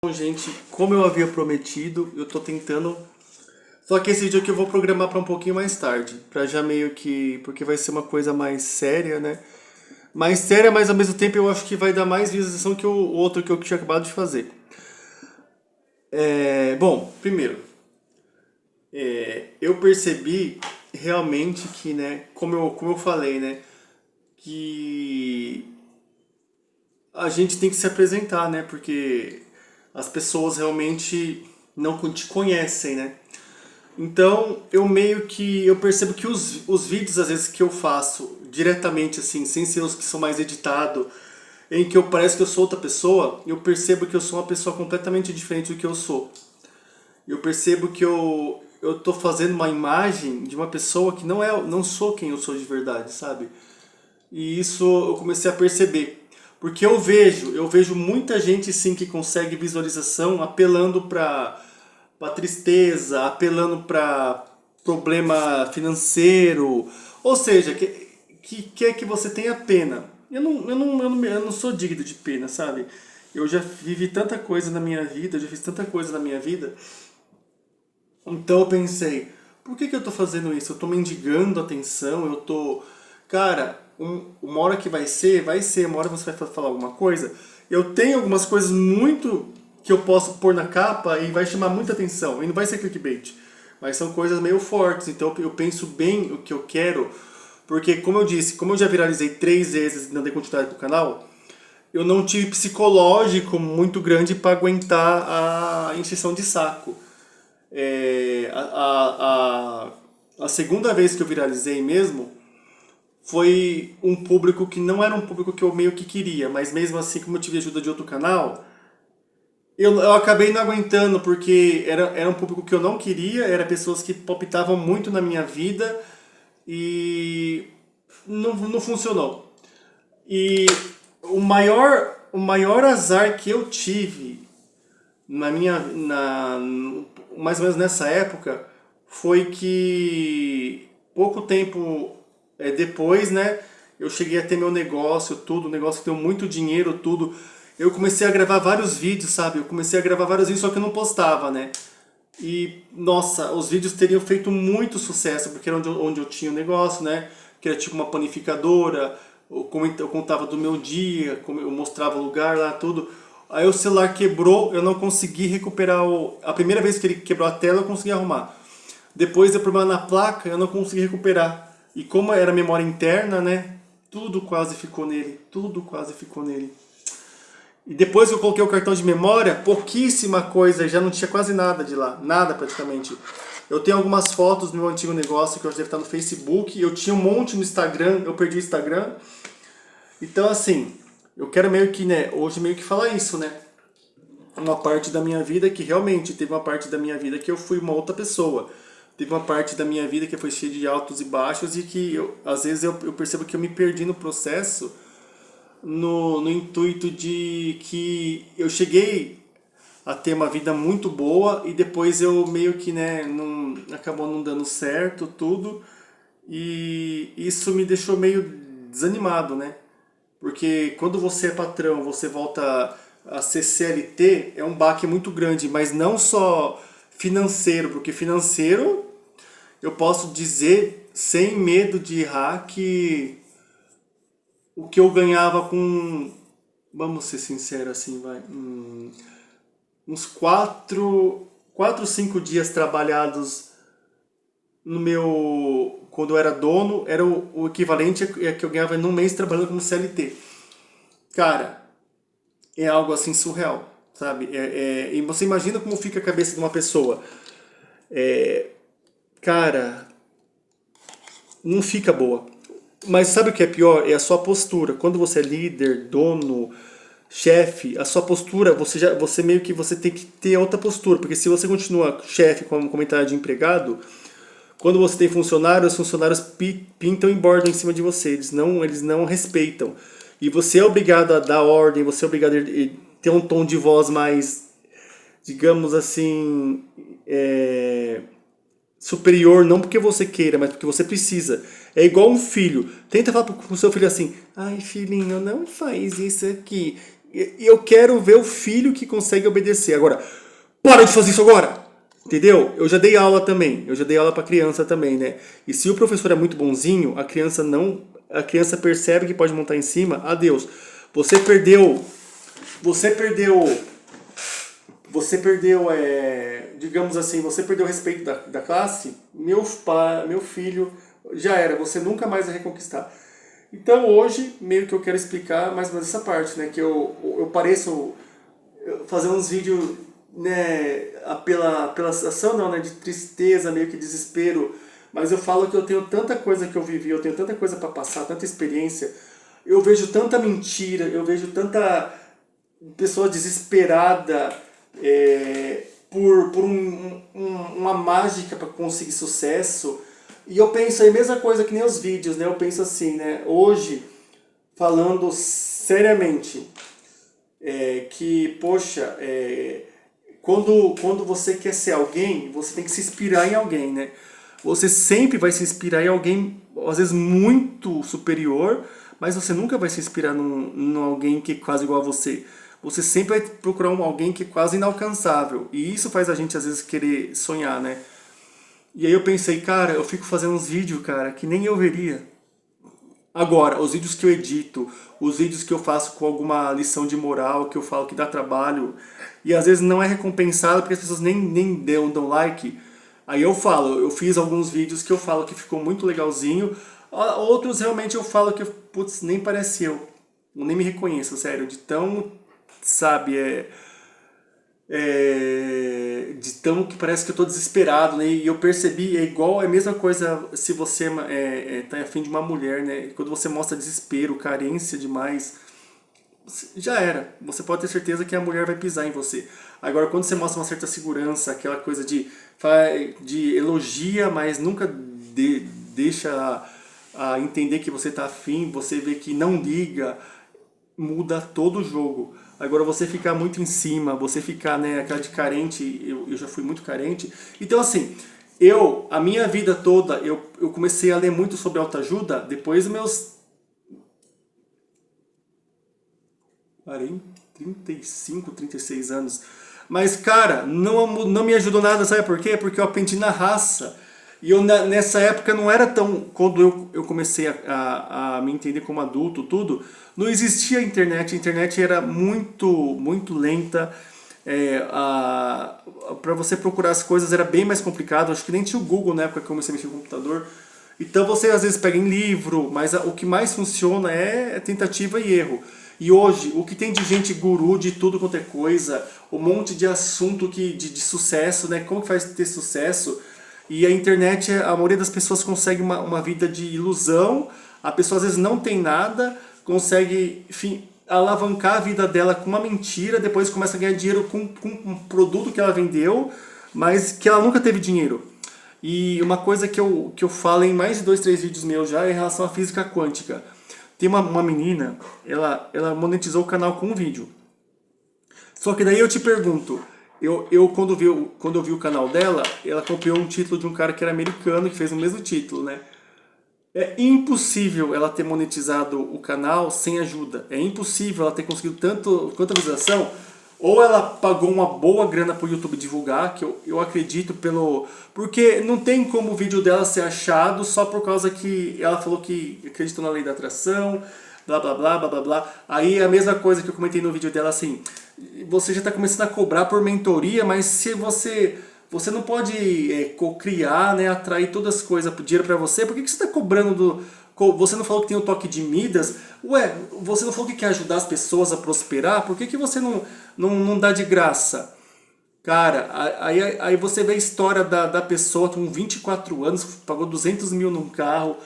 Bom, gente, como eu havia prometido, eu tô tentando. Só que esse vídeo aqui eu vou programar para um pouquinho mais tarde, pra já meio que, porque vai ser uma coisa mais séria, né? Mais séria, mas ao mesmo tempo eu acho que vai dar mais visualização que o outro que eu tinha acabado de fazer. Bom, primeiro, eu percebi realmente que, né, como eu falei, né, que a gente tem que se apresentar, né? Porque as pessoas realmente não te conhecem, né? Então, eu percebo que os vídeos às vezes que eu faço diretamente assim, sem ser os que são mais editados, em que eu parece que eu sou outra pessoa, eu percebo que eu sou uma pessoa completamente diferente do que eu sou. Eu percebo que eu tô fazendo uma imagem de uma pessoa que não sou quem eu sou de verdade, sabe? E isso eu comecei a perceber. Porque eu vejo muita gente sim que consegue visualização apelando para tristeza, apelando para problema financeiro, ou seja, que quer que você tenha pena. Eu não sou digno de pena, sabe? Eu já vivi tanta coisa na minha vida, eu já fiz tanta coisa na minha vida, então eu pensei, por que eu tô fazendo isso? Eu tô mendigando atenção, eu tô. Cara, uma hora que vai ser, uma hora você vai falar alguma coisa. Eu tenho algumas coisas muito que eu posso pôr na capa e vai chamar muita atenção. E não vai ser clickbait. Mas são coisas meio fortes, então eu penso bem o que eu quero. Porque, como eu disse, como eu já viralizei 3 vezes e não dei continuidade do canal, eu não tive psicológico muito grande para aguentar a encheção de saco. A segunda vez que eu viralizei mesmo foi um público que não era um público que eu meio que queria, mas mesmo assim, como eu tive ajuda de outro canal, eu acabei não aguentando, porque era um público que eu não queria, era pessoas que palpitavam muito na minha vida e não funcionou. E o maior azar que eu tive mais ou menos nessa época foi que pouco tempo depois, né, eu cheguei a ter meu negócio, tudo, um negócio que deu muito dinheiro, tudo. Eu comecei a gravar vários vídeos, sabe? Eu comecei a gravar vários vídeos, só que eu não postava, né? E, nossa, os vídeos teriam feito muito sucesso, porque era onde eu tinha o negócio, né? Que era tipo uma panificadora, eu contava do meu dia, como eu mostrava o lugar lá, tudo. Aí o celular quebrou, eu não consegui recuperar a primeira vez que ele quebrou a tela, eu consegui arrumar. Depois deu problema na placa, eu não consegui recuperar. E como era memória interna, né? Tudo quase ficou nele, tudo quase ficou nele. E depois que eu coloquei o cartão de memória, pouquíssima coisa, já não tinha quase nada de lá, nada praticamente. Eu tenho algumas fotos do meu antigo negócio que eu deve estar no Facebook, eu tinha um monte no Instagram, eu perdi o Instagram. Então assim, eu quero meio que, né, hoje meio que falar isso, né? Uma parte da minha vida que realmente teve uma parte da minha vida que eu fui uma outra pessoa. Teve uma parte da minha vida que foi cheia de altos e baixos e que às vezes eu percebo que eu me perdi no processo no intuito de que eu cheguei a ter uma vida muito boa e depois eu meio que, né, acabou não dando certo tudo e isso me deixou meio desanimado, né? Porque quando você é patrão, você volta a ser CLT, é um baque muito grande, mas não só financeiro, porque financeiro eu posso dizer sem medo de errar que o que eu ganhava com, vamos ser sinceros assim, vai, uns 4, 5 dias trabalhados no meu, quando eu era dono, era o equivalente a que eu ganhava num mês trabalhando como CLT. Cara, é algo assim surreal, sabe? E você imagina como fica a cabeça de uma pessoa. Cara, não fica boa. Mas sabe o que é pior? É a sua postura. Quando você é líder, dono, chefe, a sua postura, você meio que você tem que ter outra postura, porque se você continua chefe com comentário de empregado, quando você tem funcionários, os funcionários pintam e bordam em cima de você, eles não respeitam. E você é obrigado a dar ordem, você é obrigado a ter um tom de voz mais, digamos assim, superior, não porque você queira, mas porque você precisa. É igual um filho. Tenta falar pro seu filho assim: ai, filhinho, não faz isso aqui. E eu quero ver o filho que consegue obedecer. Agora, para de fazer isso agora! Entendeu? Eu já dei aula também. Eu já dei aula para criança também, né? E se o professor é muito bonzinho, a criança não... A criança percebe que pode montar em cima. Adeus. Você perdeu... Você perdeu... Você perdeu, digamos assim, você perdeu o respeito da classe, meu filho, já era, você nunca mais vai reconquistar. Então hoje, meio que eu quero explicar mais ou menos essa parte, né, que eu pareço fazer uns vídeos, né, pela situação não, né, de tristeza, meio que desespero, mas eu falo que eu tenho tanta coisa que eu vivi, eu tenho tanta coisa para passar, tanta experiência, eu vejo tanta mentira, eu vejo tanta pessoa desesperada, por uma mágica para conseguir sucesso. E eu penso a mesma coisa que nem os vídeos, né? Eu penso assim, né? Hoje, falando seriamente, que, poxa, quando você quer ser alguém, você tem que se inspirar em alguém, né? Você sempre vai se inspirar em alguém, às vezes muito superior, mas você nunca vai se inspirar num alguém que é quase igual a você. Você sempre vai procurar alguém que é quase inalcançável. E isso faz a gente, às vezes, querer sonhar, né? E aí eu pensei, cara, eu fico fazendo uns vídeos, cara, que nem eu veria. Agora, os vídeos que eu edito, os vídeos que eu faço com alguma lição de moral, que eu falo que dá trabalho, e às vezes não é recompensado porque as pessoas nem dão like. Aí eu falo, eu fiz alguns vídeos que eu falo que ficou muito legalzinho, outros realmente eu falo que, putz, nem parece eu nem me reconheço, sério, de tão, sabe, de tão que parece que eu tô desesperado, né? E eu percebi, é igual, é a mesma coisa se você tá afim de uma mulher, né? Quando você mostra desespero, carência demais, já era. Você pode ter certeza que a mulher vai pisar em você. Agora, quando você mostra uma certa segurança, aquela coisa de elogia, mas nunca deixa a entender que você tá afim, você vê que não liga, muda todo o jogo. Agora você ficar muito em cima, você ficar, né, aquela de carente, eu já fui muito carente. Então assim, a minha vida toda, eu comecei a ler muito sobre autoajuda depois dos meus 35, 36 anos. Mas cara, não me ajudou nada, sabe por quê? Porque eu aprendi na raça. E eu nessa época não era tão... Quando eu comecei a me entender como adulto, tudo, não existia a internet era muito lenta. Para você procurar as coisas era bem mais complicado. Acho que nem tinha o Google na época que eu comecei a mexer no computador. Então você às vezes pega em livro, mas o que mais funciona é tentativa e erro. E hoje, o que tem de gente guru de tudo quanto é coisa, um monte de assunto de sucesso, né? Como que faz ter sucesso? E a internet, a maioria das pessoas consegue uma vida de ilusão, a pessoa às vezes não tem nada, consegue, enfim, alavancar a vida dela com uma mentira, depois começa a ganhar dinheiro com um produto que ela vendeu, mas que ela nunca teve dinheiro. E uma coisa que eu falo em mais de 2, 3 vídeos meus já é em relação à física quântica. Tem uma menina, ela monetizou o canal com um vídeo. Só que daí eu te pergunto, quando eu vi o canal dela, ela copiou um título de um cara que era americano, que fez o mesmo título, né? É impossível ela ter monetizado o canal sem ajuda. É impossível ela ter conseguido tanta visualização. Ou ela pagou uma boa grana pro YouTube divulgar, que eu acredito porque não tem como o vídeo dela ser achado só por causa que ela falou que acreditou na lei da atração, blá blá blá blá blá blá. Aí a mesma coisa que eu comentei no vídeo dela, assim, você já está começando a cobrar por mentoria, mas se você não pode co-criar, né, atrair todas as coisas, dinheiro para você, por que você está cobrando Você não falou que tem o toque de Midas? Ué, você não falou que quer ajudar as pessoas a prosperar? Por que você não dá de graça? Cara, aí você vê a história da pessoa com 24 anos, pagou 200 mil num carro.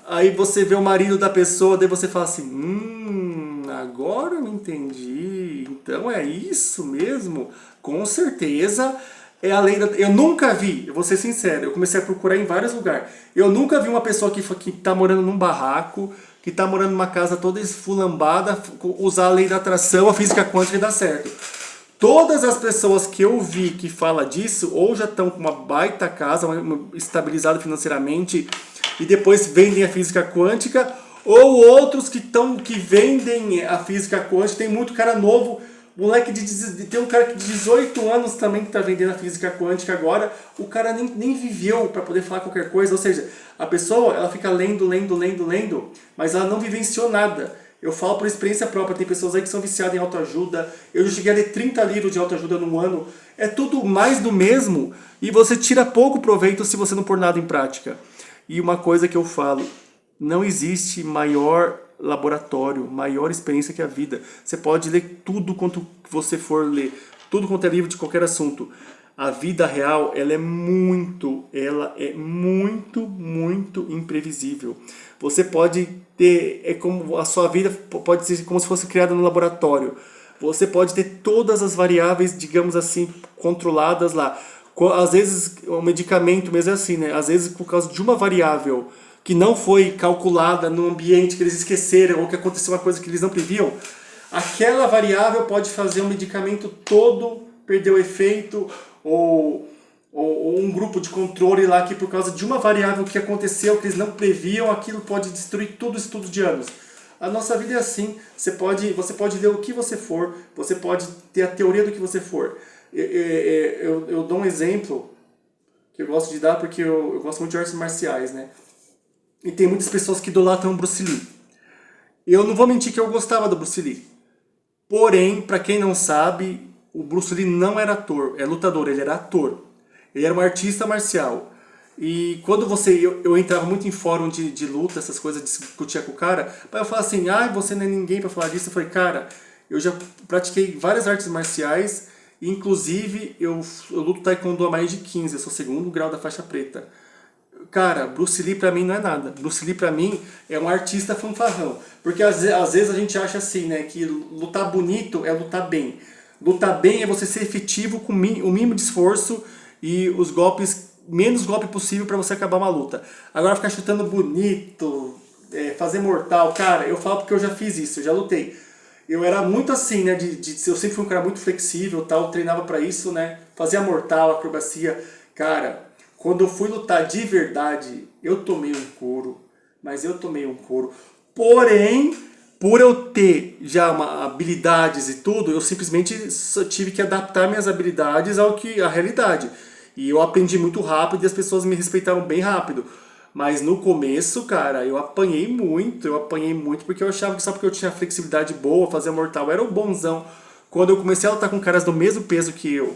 Aí você vê o marido da pessoa, daí você fala assim, agora eu entendi. Então é isso mesmo? Com certeza é a lei da... Eu nunca vi, eu vou ser sincero, eu comecei a procurar em vários lugares. Eu nunca vi uma pessoa que tá morando num barraco, que tá morando numa casa toda esfulambada, usar a lei da atração, a física quântica e dar certo. Todas as pessoas que eu vi que fala disso, ou já estão com uma baita casa, estabilizada financeiramente, e depois vendem a física quântica, Ou outros que vendem a física quântica. Tem muito cara novo, moleque tem um cara de 18 anos também que está vendendo a física quântica agora. O cara nem viveu para poder falar qualquer coisa. Ou seja, a pessoa ela fica lendo, mas ela não vivenciou nada. Eu falo por experiência própria, tem pessoas aí que são viciadas em autoajuda. Eu já cheguei a ler 30 livros de autoajuda num ano. É tudo mais do mesmo e você tira pouco proveito se você não pôr nada em prática. E uma coisa que eu falo, não existe maior laboratório, maior experiência que a vida. Você pode ler tudo quanto você for ler, tudo quanto é livro de qualquer assunto. A vida real, ela é muito imprevisível. Você pode ter, é como a sua vida pode ser como se fosse criada no laboratório. Você pode ter todas as variáveis, digamos assim, controladas lá. Às vezes, o medicamento mesmo é assim, né? Às vezes, por causa de uma variável que não foi calculada no ambiente que eles esqueceram ou que aconteceu uma coisa que eles não previam, aquela variável pode fazer o medicamento todo perder o efeito ou um grupo de controle lá que por causa de uma variável que aconteceu que eles não previam, aquilo pode destruir todo o estudo de anos. A nossa vida é assim, você pode ler o que você for, você pode ter a teoria do que você for. Eu dou um exemplo que eu gosto de dar porque eu gosto muito de artes marciais, né? E tem muitas pessoas que idolatram o Bruce Lee. Eu não vou mentir que eu gostava do Bruce Lee. Porém, para quem não sabe, o Bruce Lee não era ator, é lutador, ele era ator. Ele era um artista marcial. E quando eu entrava muito em fórum de luta, essas coisas, discutia com o cara, para eu falar assim, você não é ninguém para falar disso. Eu falei, cara, eu já pratiquei várias artes marciais, inclusive eu luto taekwondo há mais de 15, eu sou segundo grau da faixa preta. Cara, Bruce Lee pra mim não é nada. Bruce Lee pra mim é um artista fanfarrão. Porque às vezes a gente acha assim, né, que lutar bonito é lutar bem. Lutar bem é você ser efetivo com o mínimo de esforço e os golpes, menos golpe possível pra você acabar uma luta. Agora ficar chutando bonito, fazer mortal, cara, eu falo porque eu já fiz isso, eu já lutei. Eu era muito assim, né, eu sempre fui um cara muito flexível, tal, treinava pra isso, né, fazia mortal, acrobacia, cara. Quando eu fui lutar de verdade, eu tomei um couro, mas eu tomei um couro. Porém, por eu ter já habilidades e tudo, eu simplesmente só tive que adaptar minhas habilidades à realidade. E eu aprendi muito rápido e as pessoas me respeitaram bem rápido. Mas no começo, cara, eu apanhei muito porque eu achava que só porque eu tinha flexibilidade boa, fazia mortal, eu era o bonzão. Quando eu comecei a lutar com caras do mesmo peso que eu,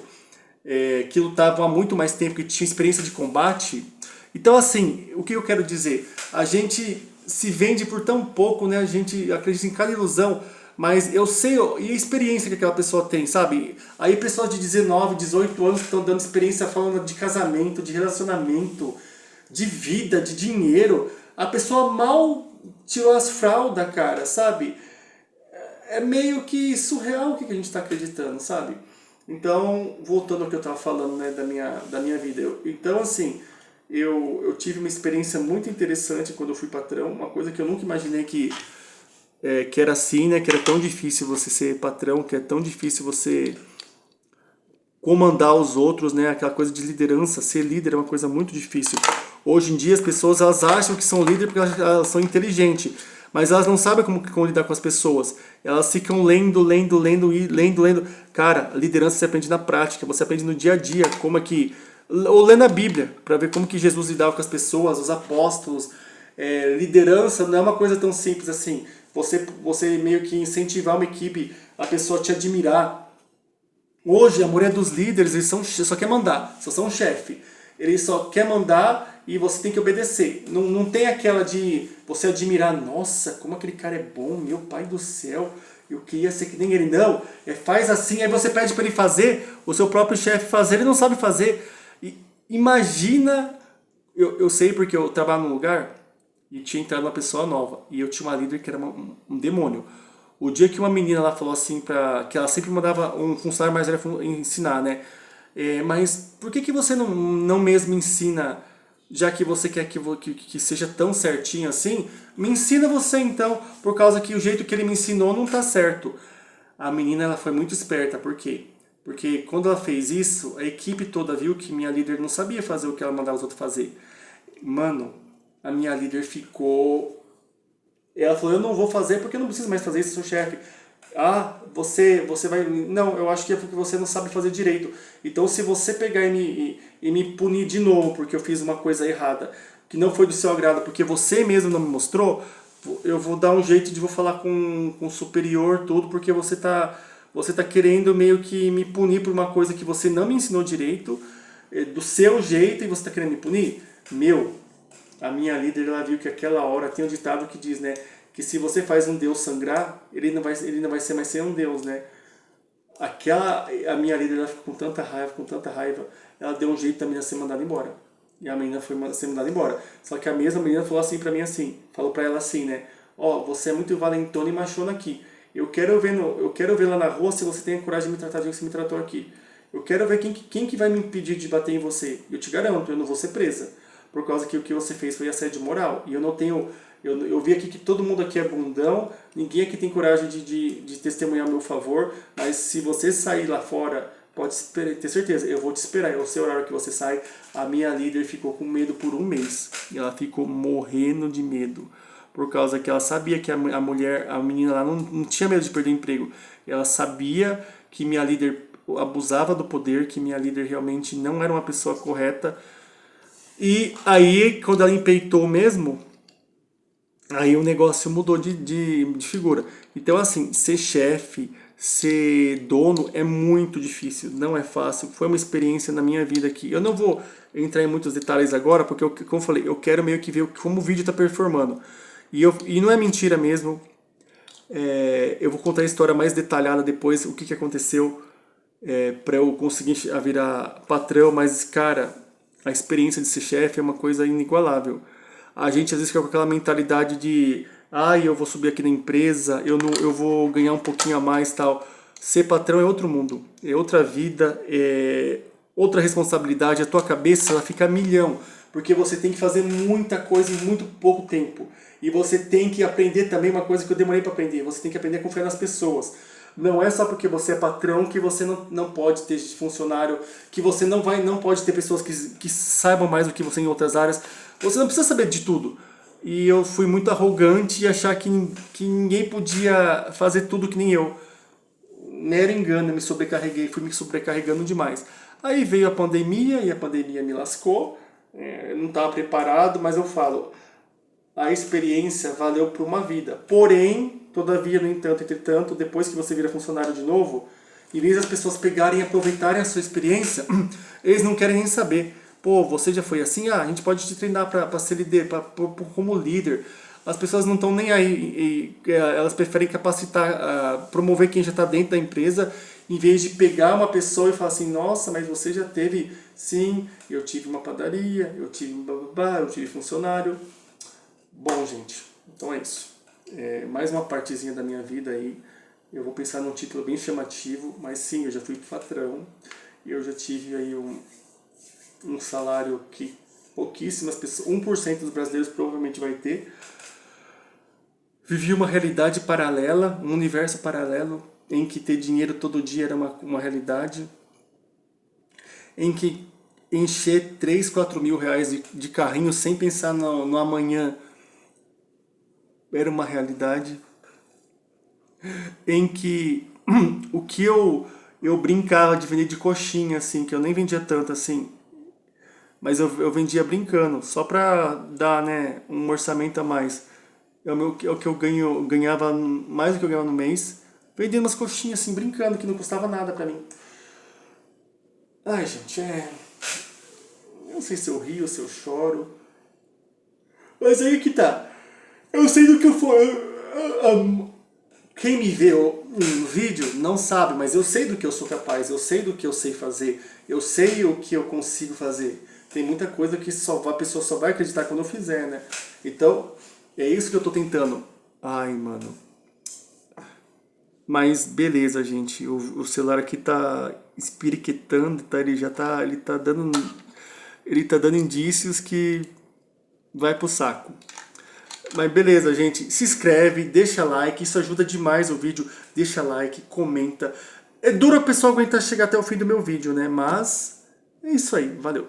que lutavam há muito mais tempo, que tinham experiência de combate. Então, assim, o que eu quero dizer? A gente se vende por tão pouco, né? A gente acredita em cada ilusão, mas eu sei e a experiência que aquela pessoa tem, sabe? Aí pessoas de 19, 18 anos que estão dando experiência falando de casamento, de relacionamento, de vida, de dinheiro. A pessoa mal tirou as fraldas, cara, sabe? É meio que surreal o que a gente está acreditando, sabe? Então, voltando ao que eu estava falando, né, da minha vida. Então, assim, eu tive uma experiência muito interessante quando eu fui patrão, uma coisa que eu nunca imaginei que era assim, né, que era tão difícil você ser patrão, que é tão difícil você comandar os outros, né, aquela coisa de liderança, ser líder é uma coisa muito difícil. Hoje em dia as pessoas elas acham que são líderes porque elas são inteligentes, mas elas não sabem como lidar com as pessoas. Elas ficam lendo. Cara, liderança você aprende na prática, você aprende no dia a dia, como é que... Ou lendo a Bíblia, para ver como que Jesus lidava com as pessoas, os apóstolos. Liderança não é uma coisa tão simples assim. Você meio que incentivar uma equipe, a pessoa te admirar. Hoje, a maioria dos líderes, eles só quer mandar, só são um chefe. Ele só quer mandar e você tem que obedecer. Não tem aquela de você admirar, nossa, como aquele cara é bom, meu pai do céu, eu queria ser que nem ele. Não, faz assim, aí você pede para ele fazer, o seu próprio chefe fazer, ele não sabe fazer. E imagina, eu sei porque eu trabalho num lugar e tinha entrado uma pessoa nova, e eu tinha uma líder que era um demônio. O dia que uma menina lá falou assim, que ela sempre mandava um funcionário mais velho ensinar, né? Mas por que você não mesmo ensina, já que você quer que seja tão certinho assim? Me ensina você então, por causa que o jeito que ele me ensinou não tá certo. A menina ela foi muito esperta, por quê? Porque quando ela fez isso, a equipe toda viu que minha líder não sabia fazer o que ela mandava os outros fazer. Mano, a minha líder ficou Ela falou, eu não vou fazer porque eu não preciso mais fazer isso, sou chefe. Ah, você vai... Não, eu acho que é porque você não sabe fazer direito. Então, se você pegar e me punir de novo porque eu fiz uma coisa errada, que não foi do seu agrado, porque você mesmo não me mostrou, eu vou dar um jeito de vou falar com o superior, tudo, porque você tá querendo meio que me punir por uma coisa que você não me ensinou direito, do seu jeito, e você tá querendo me punir? Meu, a minha líder, ela viu que aquela hora tem um ditado que diz, né, que se você faz um Deus sangrar, ele não vai ser mais ser um Deus, né? A minha líder, ela ficou com tanta raiva, ela deu um jeito da menina ser mandada embora. E a menina foi ser mandada embora. Só que a mesma menina falou assim pra mim assim, falou pra ela assim, né? Ó, você é muito valentona e machona aqui. Eu quero ver lá na rua se você tem a coragem de me tratar do jeito que você me tratou aqui. Eu quero ver quem que vai me impedir de bater em você. Eu te garanto, eu não vou ser presa. Por causa que o que você fez foi assédio moral. E eu não tenho... Eu vi aqui que todo mundo aqui é bundão, ninguém aqui tem coragem de testemunhar a meu favor, mas se você sair lá fora, pode ter certeza, eu vou te esperar, é o seu horário que você sai. A minha líder ficou com medo por um mês, ela ficou morrendo de medo, por causa que ela sabia que a mulher, a menina lá não tinha medo de perder o emprego, ela sabia que minha líder abusava do poder, que minha líder realmente não era uma pessoa correta, e aí quando ela empeitou mesmo, aí o negócio mudou de figura. Então, assim, ser chefe, ser dono é muito difícil, não é fácil. Foi uma experiência na minha vida aqui. Eu não vou entrar em muitos detalhes agora, porque, como eu falei, eu quero meio que ver como o vídeo está performando. E não é mentira mesmo. Eu vou contar a história mais detalhada depois, o que aconteceu para eu conseguir virar patrão. Mas, cara, a experiência de ser chefe é uma coisa inigualável. A gente às vezes fica com aquela mentalidade de eu vou subir aqui na empresa, eu vou ganhar um pouquinho a mais, tal. Ser patrão é outro mundo, é outra vida, é outra responsabilidade. A tua cabeça, ela fica a milhão, porque você tem que fazer muita coisa em muito pouco tempo. E você tem que aprender também uma coisa que eu demorei para aprender, você tem que aprender a confiar nas pessoas. Não é só porque você é patrão que você não pode ter funcionário, que você não pode ter pessoas que saibam mais do que você em outras áreas. Você não precisa saber de tudo. E eu fui muito arrogante e achar que ninguém podia fazer tudo que nem eu. Mero engano, eu me sobrecarreguei, fui me sobrecarregando demais. Aí veio a pandemia e a pandemia me lascou. Eu não estava preparado, mas eu falo, a experiência valeu por uma vida. Porém, todavia, no entanto, entretanto, depois que você vira funcionário de novo, em vez das pessoas pegarem e aproveitarem a sua experiência, eles não querem nem saber. Pô, você já foi assim? A gente pode te treinar para ser líder, como líder. As pessoas não estão nem aí, elas preferem capacitar, promover quem já está dentro da empresa, em vez de pegar uma pessoa e falar assim, nossa, mas você já teve, sim, eu tive uma padaria, eu tive um bababá, eu tive funcionário. Bom, gente, então é isso. Mais uma partezinha da minha vida aí. Eu vou pensar num título bem chamativo, mas sim, eu já fui patrão, eu já tive aí um salário que pouquíssimas pessoas, 1% dos brasileiros provavelmente vai ter. Vivi uma realidade paralela, um universo paralelo, em que ter dinheiro todo dia era uma realidade, em que encher 3, 4 mil reais de carrinho sem pensar no amanhã era uma realidade, em que o que eu brincava de vender de coxinha, assim, que eu nem vendia tanto assim, mas eu vendia brincando, só pra dar, né, um orçamento a mais. É o que eu ganhava mais do que eu ganhava no mês, vendendo umas coxinhas assim, brincando, que não custava nada pra mim. Ai, gente, eu não sei se eu rio, se eu choro, mas aí que tá. Eu sei do que eu for. Quem me vê no vídeo não sabe, mas eu sei do que eu sou capaz, eu sei do que eu sei fazer, eu sei o que eu consigo fazer. Tem muita coisa que a pessoa só vai acreditar quando eu fizer, né? Então, é isso que eu tô tentando. Ai, mano. Mas beleza, gente. O celular aqui tá espiriquetando, tá? Ele tá dando indícios que vai pro saco. Mas beleza, gente. Se inscreve, deixa like, isso ajuda demais o vídeo. Deixa like, comenta. É duro a pessoa aguentar chegar até o fim do meu vídeo, né? Mas é isso aí, valeu.